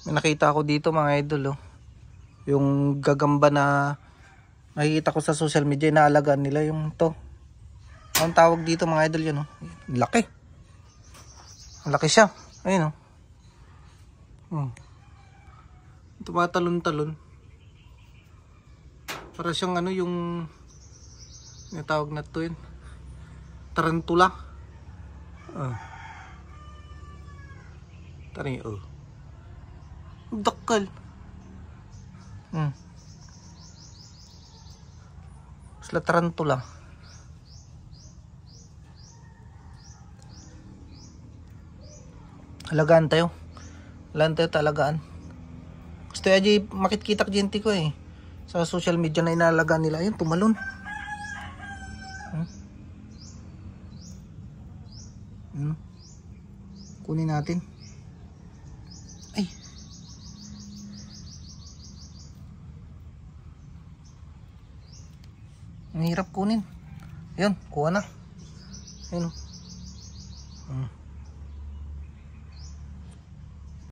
May nakita ako dito mga idol, oh. Yung gagamba na nakikita ko sa social media, inaalagaan nila yung to. Anong tawag dito mga idol yun, oh. Laki. Laki siya. Ayun, oh. Tumatalon-talon. Para siyang ano yung tawag na to yun. Tarantula. Tari, oh. Dakal. Sila tarantula. Alagaan tayo. Alagaan tayo talagaan. Gusto aja makikita gente ko eh. Sa social media na inalagaan nila. Ayun, tumalon. Kunin natin. Ay. Ang hirap kunin. Ayun, kuha na. Ayun.